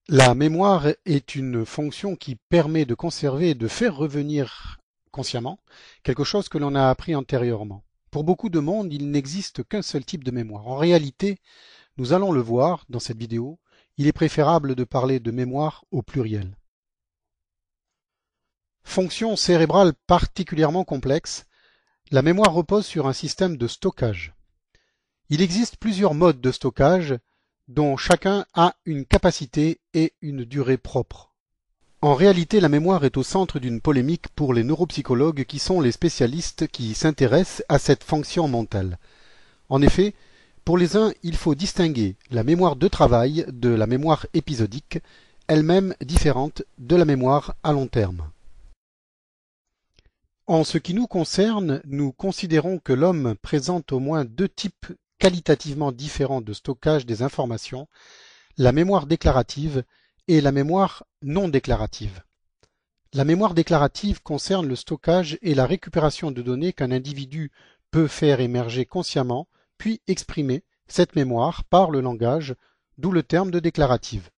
La mémoire est une fonction qui permet de conserver et de faire revenir consciemment quelque chose que l'on a appris antérieurement. Pour beaucoup de monde, il n'existe qu'un seul type de mémoire. En réalité, nous allons le voir dans cette vidéo, il est préférable de parler de mémoire au pluriel. Fonction cérébrale particulièrement complexe, la mémoire repose sur un système de stockage. Il existe plusieurs modes de stockage dont chacun a une capacité et une durée propre. En réalité, la mémoire est au centre d'une polémique pour les neuropsychologues qui sont les spécialistes qui s'intéressent à cette fonction mentale. En effet, pour les uns, il faut distinguer la mémoire de travail de la mémoire épisodique, elle-même différente de la mémoire à long terme. En ce qui nous concerne, nous considérons que l'homme présente au moins deux types qualitativement différents de stockage des informations, la mémoire déclarative et la mémoire non déclarative. La mémoire déclarative concerne le stockage et la récupération de données qu'un individu peut faire émerger consciemment, puis exprimer cette mémoire par le langage, d'où le terme de déclarative.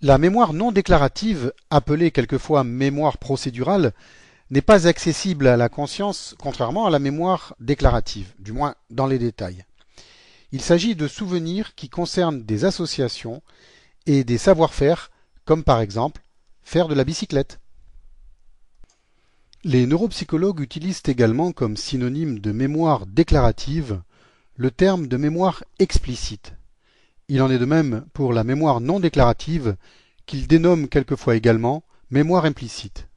La mémoire non déclarative, appelée quelquefois mémoire procédurale, n'est pas accessible à la conscience, contrairement à la mémoire déclarative, du moins dans les détails. Il s'agit de souvenirs qui concernent des associations et des savoir-faire, comme par exemple faire de la bicyclette. Les neuropsychologues utilisent également comme synonyme de mémoire déclarative le terme de mémoire explicite. Il en est de même pour la mémoire non déclarative, qu'ils dénomment quelquefois également mémoire implicite.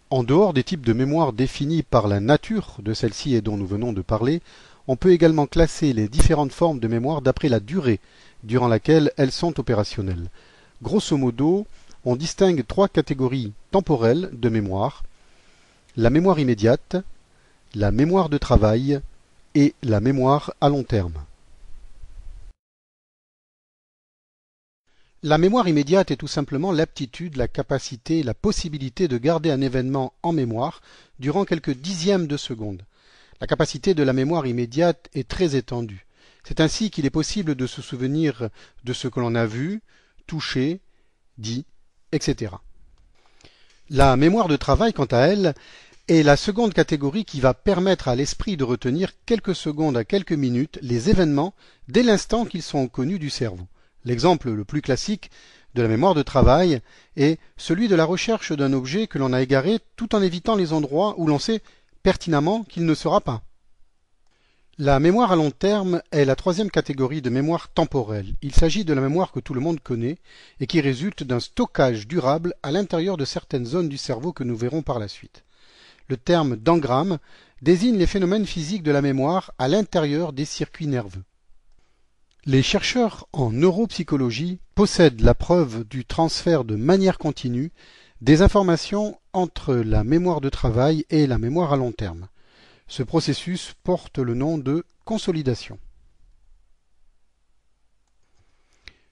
En dehors des types de mémoire définis par la nature de celle-ci et dont nous venons de parler, on peut également classer les différentes formes de mémoire d'après la durée durant laquelle elles sont opérationnelles. Grosso modo, on distingue trois catégories temporelles de mémoire: la mémoire immédiate, la mémoire de travail et la mémoire à long terme. La mémoire immédiate est tout simplement l'aptitude, la capacité, la possibilité de garder un événement en mémoire durant quelques dixièmes de seconde. La capacité de la mémoire immédiate est très étendue. C'est ainsi qu'il est possible de se souvenir de ce que l'on a vu, touché, dit, etc. La mémoire de travail, quant à elle, est la seconde catégorie qui va permettre à l'esprit de retenir quelques secondes à quelques minutes les événements dès l'instant qu'ils sont connus du cerveau. L'exemple le plus classique de la mémoire de travail est celui de la recherche d'un objet que l'on a égaré tout en évitant les endroits où l'on sait pertinemment qu'il ne sera pas. La mémoire à long terme est la troisième catégorie de mémoire temporelle. Il s'agit de la mémoire que tout le monde connaît et qui résulte d'un stockage durable à l'intérieur de certaines zones du cerveau que nous verrons par la suite. Le terme d'engramme désigne les phénomènes physiques de la mémoire à l'intérieur des circuits nerveux. Les chercheurs en neuropsychologie possèdent la preuve du transfert de manière continue des informations entre la mémoire de travail et la mémoire à long terme. Ce processus porte le nom de consolidation.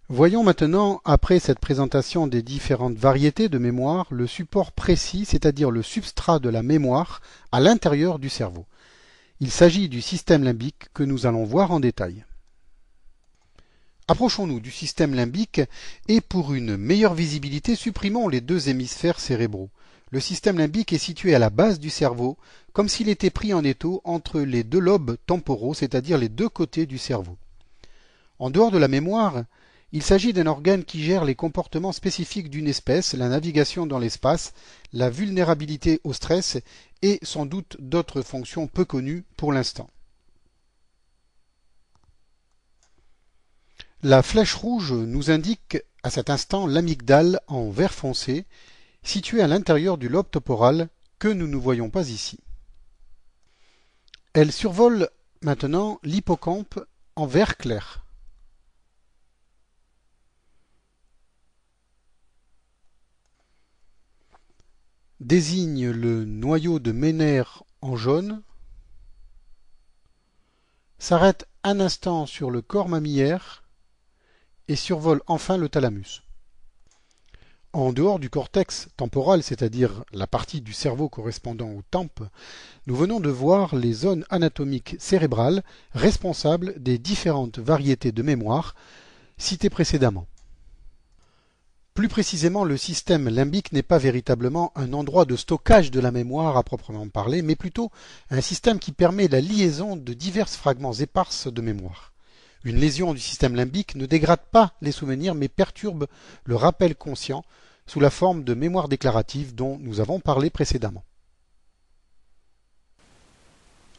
Voyons maintenant, après cette présentation des différentes variétés de mémoire, le support précis, c'est-à-dire le substrat de la mémoire à l'intérieur du cerveau. Il s'agit du système limbique que nous allons voir en détail. Approchons-nous du système limbique et pour une meilleure visibilité, supprimons les deux hémisphères cérébraux. Le système limbique est situé à la base du cerveau, comme s'il était pris en étau entre les deux lobes temporaux, c'est-à-dire les deux côtés du cerveau. En dehors de la mémoire, il s'agit d'un organe qui gère les comportements spécifiques d'une espèce, la navigation dans l'espace, la vulnérabilité au stress et sans doute d'autres fonctions peu connues pour l'instant. La flèche rouge nous indique à cet instant l'amygdale en vert foncé, située à l'intérieur du lobe temporal que nous ne voyons pas ici. Elle survole maintenant l'hippocampe en vert clair. Désigne le noyau de Meiner en jaune, s'arrête un instant sur le corps mammillaire et survole enfin le thalamus. En dehors du cortex temporal, c'est-à-dire la partie du cerveau correspondant aux tempes, nous venons de voir les zones anatomiques cérébrales responsables des différentes variétés de mémoire cités précédemment. Plus précisément, le système limbique n'est pas véritablement un endroit de stockage de la mémoire à proprement parler, mais plutôt un système qui permet la liaison de divers fragments épars de mémoire. Une lésion du système limbique ne dégrade pas les souvenirs, mais perturbe le rappel conscient sous la forme de mémoire déclarative dont nous avons parlé précédemment.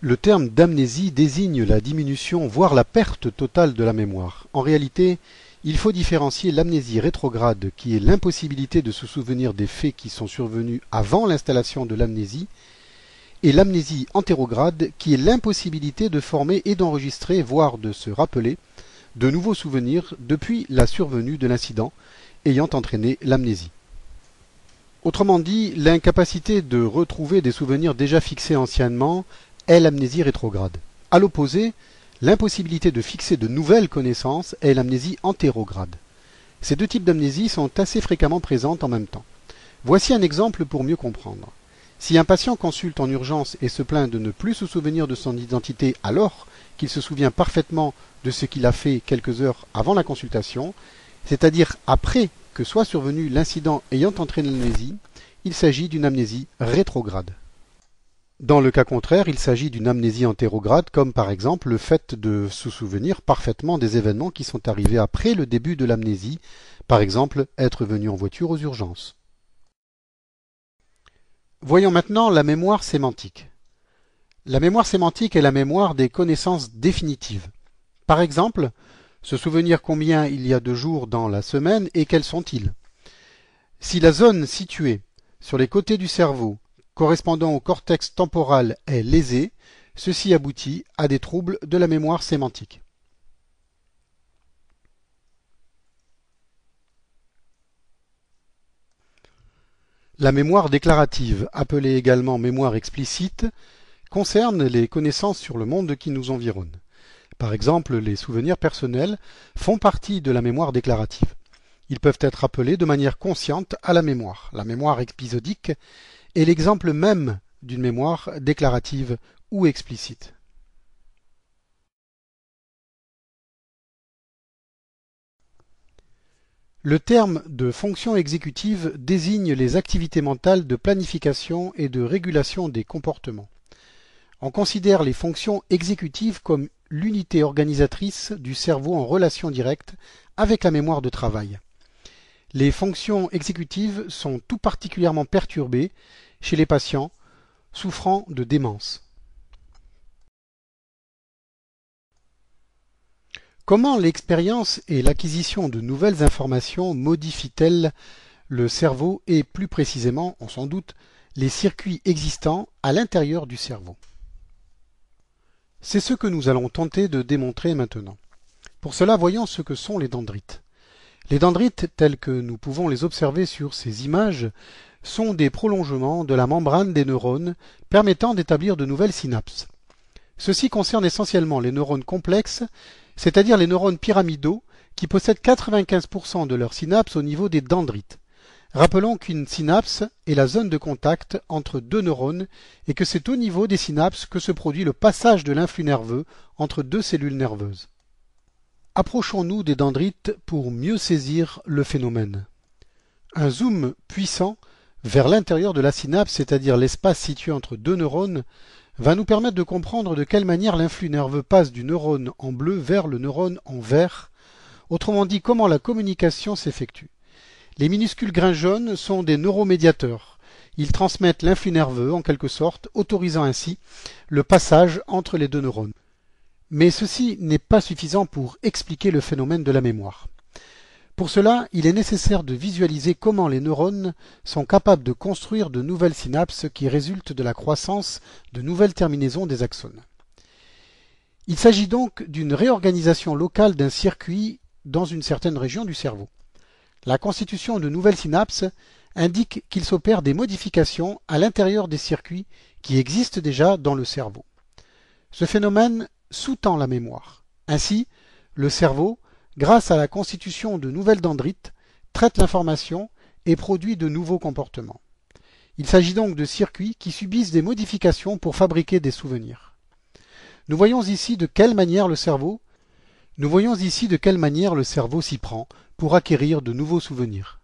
Le terme d'amnésie désigne la diminution, voire la perte totale de la mémoire. En réalité, il faut différencier l'amnésie rétrograde, qui est l'impossibilité de se souvenir des faits qui sont survenus avant l'installation de l'amnésie, et l'amnésie antérograde, qui est l'impossibilité de former et d'enregistrer, voire de se rappeler, de nouveaux souvenirs depuis la survenue de l'incident ayant entraîné l'amnésie. Autrement dit, l'incapacité de retrouver des souvenirs déjà fixés anciennement est l'amnésie rétrograde. À l'opposé, l'impossibilité de fixer de nouvelles connaissances est l'amnésie antérograde. Ces deux types d'amnésie sont assez fréquemment présentes en même temps. Voici un exemple pour mieux comprendre. Si un patient consulte en urgence et se plaint de ne plus se souvenir de son identité alors qu'il se souvient parfaitement de ce qu'il a fait quelques heures avant la consultation, c'est-à-dire après que soit survenu l'incident ayant entraîné l'amnésie, il s'agit d'une amnésie rétrograde. Dans le cas contraire, il s'agit d'une amnésie antérograde, comme par exemple le fait de se souvenir parfaitement des événements qui sont arrivés après le début de l'amnésie, par exemple être venu en voiture aux urgences. Voyons maintenant la mémoire sémantique. La mémoire sémantique est la mémoire des connaissances définitives. Par exemple, se souvenir combien il y a de jours dans la semaine et quels sont-ils. Si la zone située sur les côtés du cerveau correspondant au cortex temporal est lésée, ceci aboutit à des troubles de la mémoire sémantique. La mémoire déclarative, appelée également mémoire explicite, concerne les connaissances sur le monde qui nous environne. Par exemple, les souvenirs personnels font partie de la mémoire déclarative. Ils peuvent être appelés de manière consciente à la mémoire. La mémoire épisodique est l'exemple même d'une mémoire déclarative ou explicite. Le terme de fonction exécutive désigne les activités mentales de planification et de régulation des comportements. On considère les fonctions exécutives comme l'unité organisatrice du cerveau en relation directe avec la mémoire de travail. Les fonctions exécutives sont tout particulièrement perturbées chez les patients souffrant de démence. Comment l'expérience et l'acquisition de nouvelles informations modifient-elles le cerveau et plus précisément, on s'en doute, les circuits existants à l'intérieur du cerveau? C'est ce que nous allons tenter de démontrer maintenant. Pour cela, voyons ce que sont les dendrites. Les dendrites, tels que nous pouvons les observer sur ces images, sont des prolongements de la membrane des neurones permettant d'établir de nouvelles synapses. Ceci concerne essentiellement les neurones complexes, c'est-à-dire les neurones pyramidaux qui possèdent 95% de leurs synapses au niveau des dendrites. Rappelons qu'une synapse est la zone de contact entre deux neurones et que c'est au niveau des synapses que se produit le passage de l'influx nerveux entre deux cellules nerveuses. Approchons-nous des dendrites pour mieux saisir le phénomène. Un zoom puissant vers l'intérieur de la synapse, c'est-à-dire l'espace situé entre deux neurones, va nous permettre de comprendre de quelle manière l'influx nerveux passe du neurone en bleu vers le neurone en vert, autrement dit comment la communication s'effectue. Les minuscules grains jaunes sont des neuromédiateurs. Ils transmettent l'influx nerveux en quelque sorte, autorisant ainsi le passage entre les deux neurones. Mais ceci n'est pas suffisant pour expliquer le phénomène de la mémoire. Pour cela, il est nécessaire de visualiser comment les neurones sont capables de construire de nouvelles synapses qui résultent de la croissance de nouvelles terminaisons des axones. Il s'agit donc d'une réorganisation locale d'un circuit dans une certaine région du cerveau. La constitution de nouvelles synapses indique qu'il s'opère des modifications à l'intérieur des circuits qui existent déjà dans le cerveau. Ce phénomène sous-tend la mémoire. Ainsi, le cerveau, grâce à la constitution de nouvelles dendrites, traite l'information et produit de nouveaux comportements. Il s'agit donc de circuits qui subissent des modifications pour fabriquer des souvenirs. Nous voyons ici de quelle manière le cerveau Nous voyons ici de quelle manière le cerveau s'y prend pour acquérir de nouveaux souvenirs.